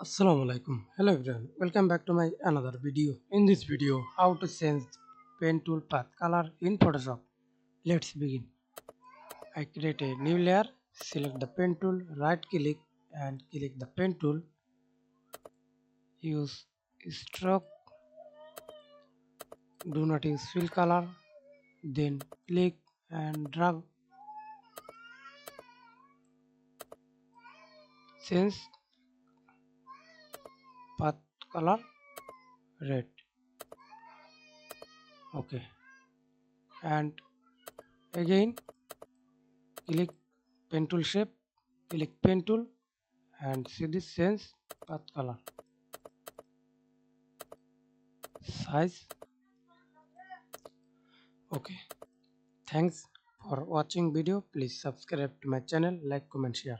Assalamu alaikum. Hello everyone. Welcome back to my another video. In this video, how to change pen tool path color in Photoshop. Let's begin. I create a new layer, select the pen tool, right click and click the pen tool. Use stroke. Do not use fill color. Then click and drag. Change path color red. Okay. And again click pen tool shape. Click pen tool and see this change path color size. Okay, thanks for watching video. Please subscribe to my channel, like, comment, share.